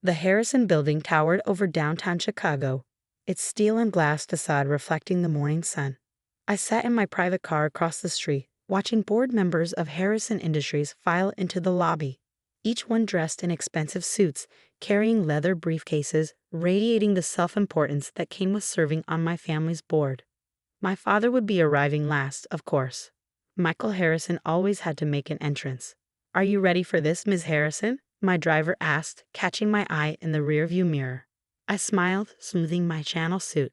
The Harrison Building towered over downtown Chicago, its steel and glass facade reflecting the morning sun. I sat in my private car across the street, watching board members of Harrison Industries file into the lobby, each one dressed in expensive suits, carrying leather briefcases, radiating the self-importance that came with serving on my family's board. My father would be arriving last, of course. Michael Harrison always had to make an entrance. "Are you ready for this, Ms. Harrison?" my driver asked, catching my eye in the rearview mirror. I smiled, smoothing my Channel suit.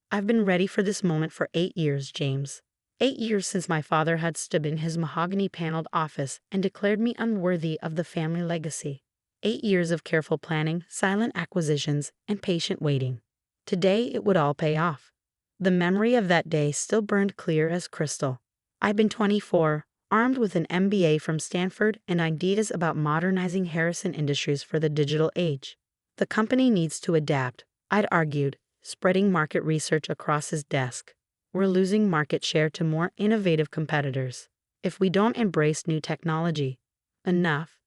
"I've been ready for this moment for 8 years, James. 8 years since my father had stood in his mahogany-paneled office and declared me unworthy of the family legacy. 8 years of careful planning, silent acquisitions, and patient waiting. Today it would all pay off." The memory of that day still burned clear as crystal. I'd been 24, armed with an MBA from Stanford and ideas about modernizing Harrison Industries for the digital age. "The company needs to adapt," I'd argued, spreading market research across his desk. "We're losing market share to more innovative competitors if we don't embrace new technology." "Enough."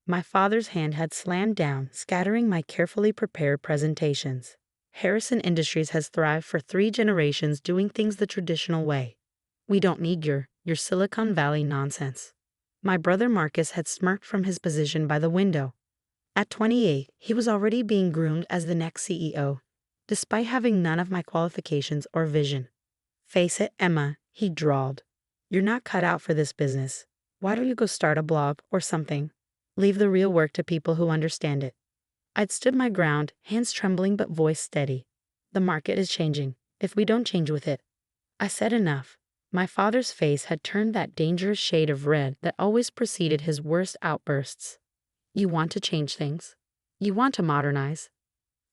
My father's hand had slammed down, scattering my carefully prepared presentations. "Harrison Industries has thrived for 3 generations doing things the traditional way. We don't need your Silicon Valley nonsense." My brother Marcus had smirked from his position by the window. At 28, he was already being groomed as the next CEO, despite having none of my qualifications or vision. "Face it, Emma," he drawled. "You're not cut out for this business. Why don't you go start a blog or something? Leave the real work to people who understand it." I'd stood my ground, hands trembling but voice steady. "The market is changing. If we don't change with it." I said enough. My father's face had turned that dangerous shade of red that always preceded his worst outbursts. "You want to change things? You want to modernize?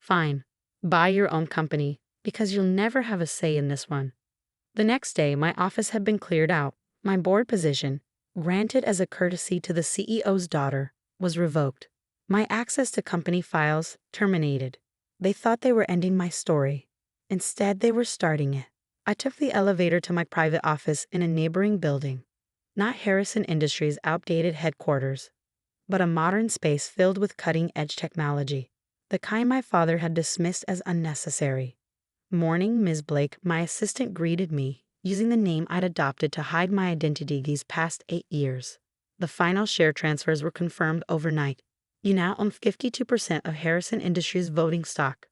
Fine. Buy your own company, because you'll never have a say in this one." The next day, my office had been cleared out. My board position, granted as a courtesy to the CEO's daughter, was revoked. My access to company files terminated. They thought they were ending my story. Instead, they were starting it. I took the elevator to my private office in a neighboring building. Not Harrison Industries' outdated headquarters, but a modern space filled with cutting-edge technology, the kind my father had dismissed as unnecessary. "Morning, Ms. Blake," my assistant greeted me, using the name I'd adopted to hide my identity these past 8 years. The final share transfers were confirmed overnight. "You now own 52% of Harrison Industries' voting stock."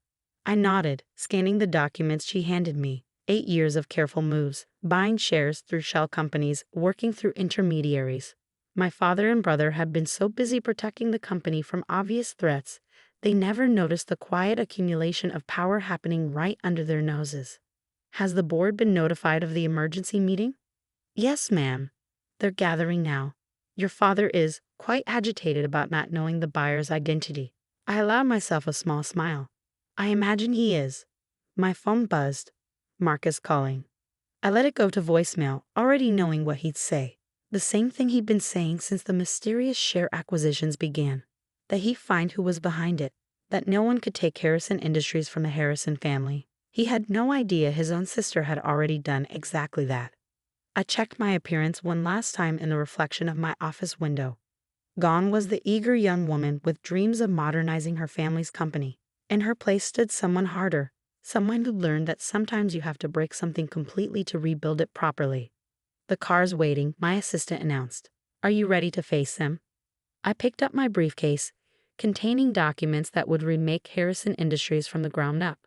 I nodded, scanning the documents she handed me. 8 years of careful moves, buying shares through shell companies, working through intermediaries. My father and brother had been so busy protecting the company from obvious threats, they never noticed the quiet accumulation of power happening right under their noses. "Has the board been notified of the emergency meeting?" "Yes, ma'am. They're gathering now. Your father is quite agitated about not knowing the buyer's identity." I allowed myself a small smile. "I imagine he is." My phone buzzed. Marcus calling. I let it go to voicemail, already knowing what he'd say. The same thing he'd been saying since the mysterious share acquisitions began. That he'd find who was behind it. That no one could take Harrison Industries from the Harrison family. He had no idea his own sister had already done exactly that. I checked my appearance one last time in the reflection of my office window. Gone was the eager young woman with dreams of modernizing her family's company. In her place stood someone harder, someone who learned that sometimes you have to break something completely to rebuild it properly. "The car's waiting," my assistant announced. "Are you ready to face them?" I picked up my briefcase, containing documents that would remake Harrison Industries from the ground up.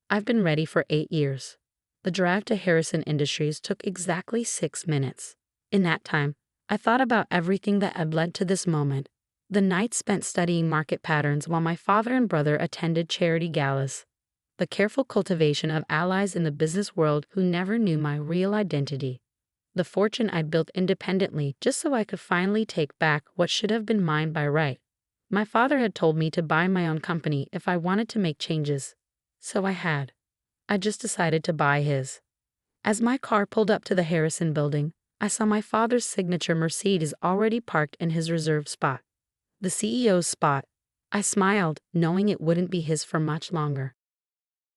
I've been ready for 8 years. The drive to Harrison Industries took exactly 6 minutes. In that time, I thought about everything that had led to this moment. The nights spent studying market patterns while my father and brother attended charity galas. The careful cultivation of allies in the business world who never knew my real identity. The fortune I'd built independently just so I could finally take back what should have been mine by right. My father had told me to buy my own company if I wanted to make changes. So I had. I just decided to buy his. As my car pulled up to the Harrison building, I saw my father's signature Mercedes already parked in his reserved spot. The CEO's spot. I smiled, knowing it wouldn't be his for much longer.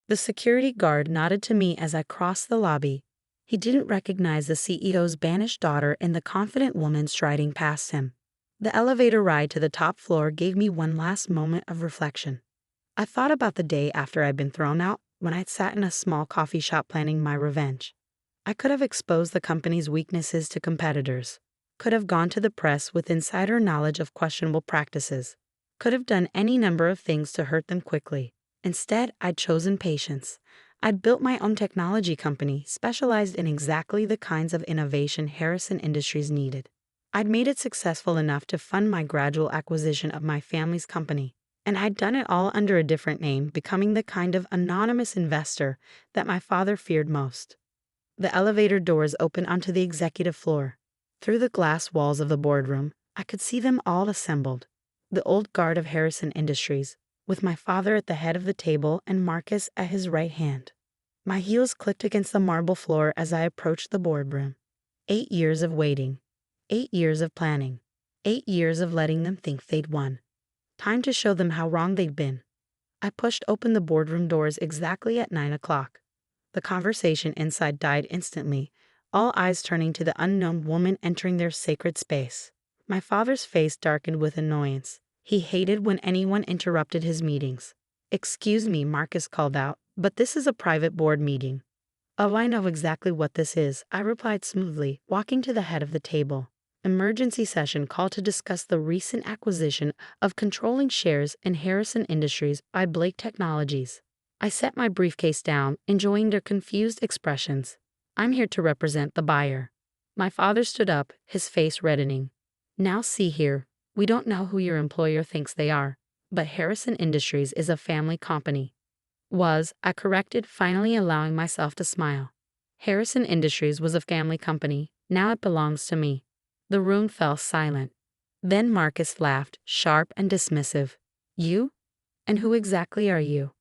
The security guard nodded to me as I crossed the lobby. He didn't recognize the CEO's banished daughter in the confident woman striding past him. The elevator ride to the top floor gave me one last moment of reflection. I thought about the day after I'd been thrown out, when I'd sat in a small coffee shop planning my revenge. I could have exposed the company's weaknesses to competitors, could have gone to the press with insider knowledge of questionable practices, could have done any number of things to hurt them quickly. Instead, I'd chosen patience. I'd built my own technology company specialized in exactly the kinds of innovation Harrison Industries needed. I'd made it successful enough to fund my gradual acquisition of my family's company, and I'd done it all under a different name, becoming the kind of anonymous investor that my father feared most. The elevator doors opened onto the executive floor. Through the glass walls of the boardroom, I could see them all assembled. The old guard of Harrison Industries, with my father at the head of the table and Marcus at his right hand. My heels clicked against the marble floor as I approached the boardroom. 8 years of waiting. 8 years of planning. 8 years of letting them think they'd won. Time to show them how wrong they'd been. I pushed open the boardroom doors exactly at 9 o'clock. The conversation inside died instantly, all eyes turning to the unknown woman entering their sacred space. My father's face darkened with annoyance. He hated when anyone interrupted his meetings. "Excuse me," Marcus called out, "but this is a private board meeting." "Oh, I know exactly what this is," I replied smoothly, walking to the head of the table. "Emergency session call to discuss the recent acquisition of controlling shares in Harrison Industries by Blake Technologies." I set my briefcase down, enjoying their confused expressions. "I'm here to represent the buyer." My father stood up, his face reddening. "Now see here, we don't know who your employer thinks they are, but Harrison Industries is a family company." I corrected, finally allowing myself to smile. Harrison Industries was a family company, now it belongs to me. The room fell silent. Then Marcus laughed, sharp and dismissive. "You? And who exactly are you?"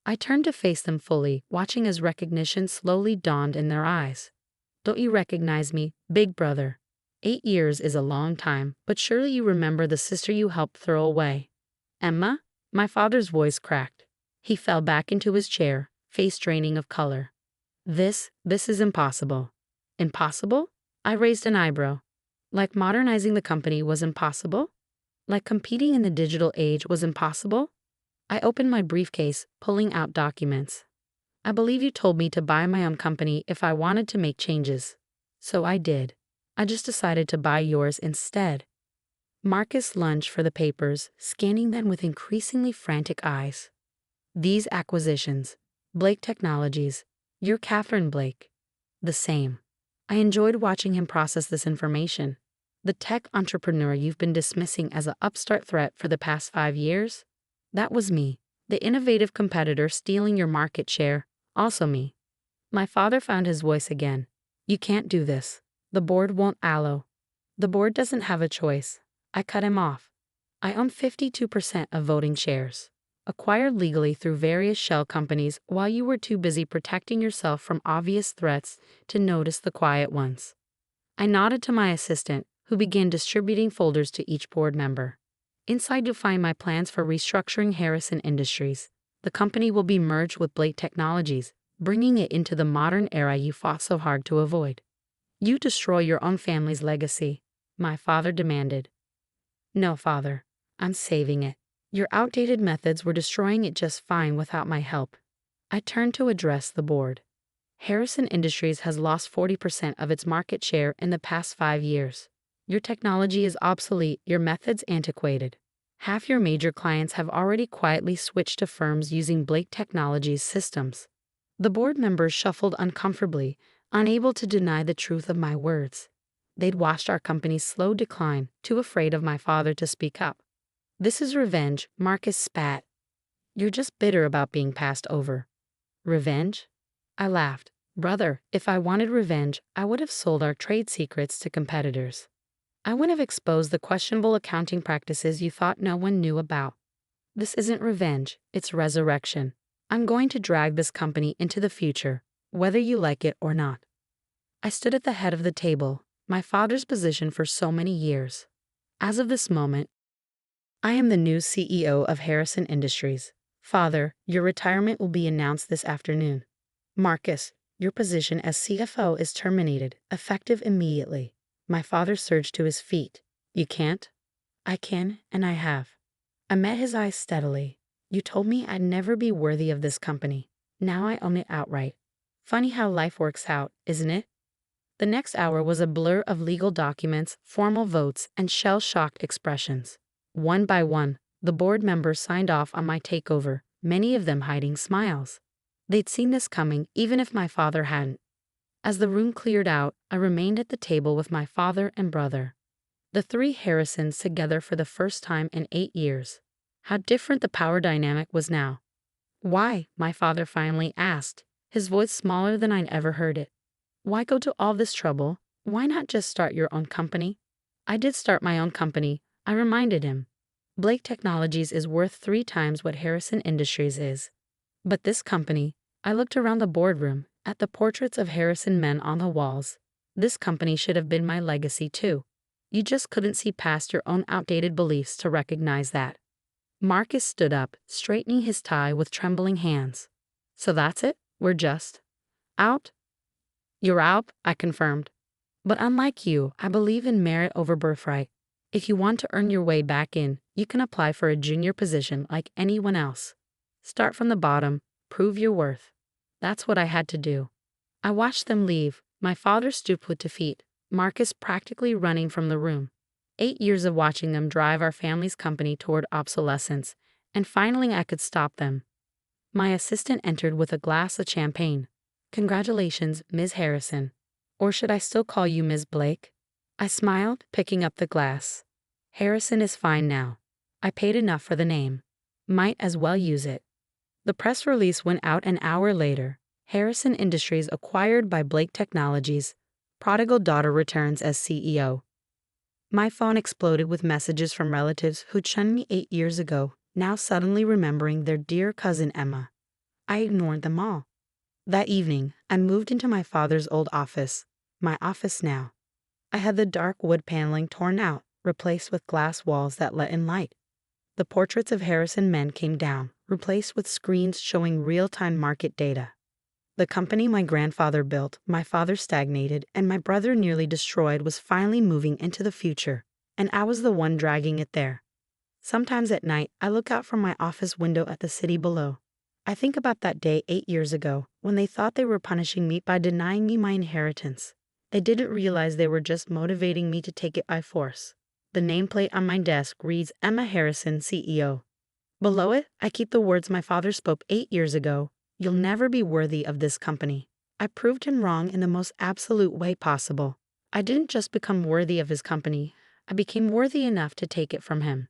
I turned to face them fully, watching as recognition slowly dawned in their eyes. "Don't you recognize me, big brother? 8 years is a long time, but surely you remember the sister you helped throw away." "Emma?" My father's voice cracked. He fell back into his chair, face draining of color. This is impossible." "Impossible?" I raised an eyebrow. Like modernizing the company was impossible? Like competing in the digital age was impossible? I opened my briefcase, pulling out documents. "I believe you told me to buy my own company if I wanted to make changes. So I did. I just decided to buy yours instead." Marcus lunged for the papers, scanning them with increasingly frantic eyes. "These acquisitions. Blake Technologies. You're Catherine Blake." "The same." I enjoyed watching him process this information. "The tech entrepreneur you've been dismissing as an upstart threat for the past 5 years? That was me. The innovative competitor stealing your market share, also me." My father found his voice again. "You can't do this. The board won't allow." "The board doesn't have a choice." I cut him off. "I own 52% of voting shares, acquired legally through various shell companies while you were too busy protecting yourself from obvious threats to notice the quiet ones." I nodded to my assistant, who began distributing folders to each board member. "Inside you'll find my plans for restructuring Harrison Industries. The company will be merged with Blake Technologies, bringing it into the modern era you fought so hard to avoid." "You destroy your own family's legacy," my father demanded. "No, father. I'm saving it. Your outdated methods were destroying it just fine without my help." I turned to address the board. "Harrison Industries has lost 40% of its market share in the past 5 years. Your technology is obsolete, your methods antiquated. Half your major clients have already quietly switched to firms using Blake Technologies systems." The board members shuffled uncomfortably, unable to deny the truth of my words. They'd watched our company's slow decline, too afraid of my father to speak up. "This is revenge," Marcus spat. "You're just bitter about being passed over." "Revenge?" I laughed. "Brother, if I wanted revenge, I would have sold our trade secrets to competitors. I wouldn't have exposed the questionable accounting practices you thought no one knew about. This isn't revenge, it's resurrection. I'm going to drag this company into the future, whether you like it or not." I stood at the head of the table, my father's position for so many years. "As of this moment, I am the new CEO of Harrison Industries. Father, your retirement will be announced this afternoon. Marcus, your position as CFO is terminated, effective immediately." My father surged to his feet. "You can't?" "I can, and I have." I met his eyes steadily. You told me I'd never be worthy of this company. Now I own it outright. Funny how life works out, isn't it? The next hour was a blur of legal documents, formal votes, and shell-shocked expressions. One by one, the board members signed off on my takeover, many of them hiding smiles. They'd seen this coming, even if my father hadn't. As the room cleared out, I remained at the table with my father and brother. The three Harrisons together for the first time in 8 years. How different the power dynamic was now. Why? My father finally asked, his voice smaller than I'd ever heard it. Why go to all this trouble? Why not just start your own company? I did start my own company, I reminded him. Blake Technologies is worth 3 times what Harrison Industries is. But this company, I looked around the boardroom, at the portraits of Harrison men on the walls. This company should have been my legacy too. You just couldn't see past your own outdated beliefs to recognize that. Marcus stood up, straightening his tie with trembling hands. So that's it? We're just out? You're out, I confirmed. But unlike you, I believe in merit over birthright. If you want to earn your way back in, you can apply for a junior position like anyone else. Start from the bottom, prove your worth. That's what I had to do. I watched them leave, my father stooped with defeat, Marcus practically running from the room. 8 years of watching them drive our family's company toward obsolescence, and finally I could stop them. My assistant entered with a glass of champagne. Congratulations, Ms. Harrison. Or should I still call you Ms. Blake? I smiled, picking up the glass. Harrison is fine now. I paid enough for the name. Might as well use it. The press release went out an hour later. Harrison Industries acquired by Blake Technologies. Prodigal daughter returns as CEO. My phone exploded with messages from relatives who'd shunned me 8 years ago, now suddenly remembering their dear cousin Emma. I ignored them all. That evening, I moved into my father's old office, my office now. I had the dark wood paneling torn out, replaced with glass walls that let in light. The portraits of Harrison men came down, replaced with screens showing real-time market data. The company my grandfather built, my father stagnated, and my brother nearly destroyed was finally moving into the future, and I was the one dragging it there. Sometimes at night, I look out from my office window at the city below. I think about that day 8 years ago, when they thought they were punishing me by denying me my inheritance. They didn't realize they were just motivating me to take it by force. The nameplate on my desk reads Emma Harrison, CEO. Below it, I keep the words my father spoke 8 years ago. You'll never be worthy of this company. I proved him wrong in the most absolute way possible. I didn't just become worthy of his company, I became worthy enough to take it from him.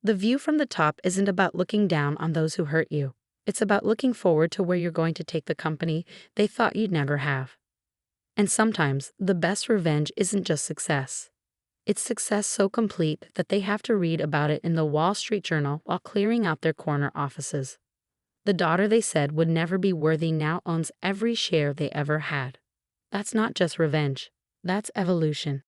The view from the top isn't about looking down on those who hurt you. It's about looking forward to where you're going to take the company they thought you'd never have. And sometimes, the best revenge isn't just success. It's success so complete that they have to read about it in the Wall Street Journal while clearing out their corner offices. The daughter they said would never be worthy now owns every share they ever had. That's not just revenge. That's evolution.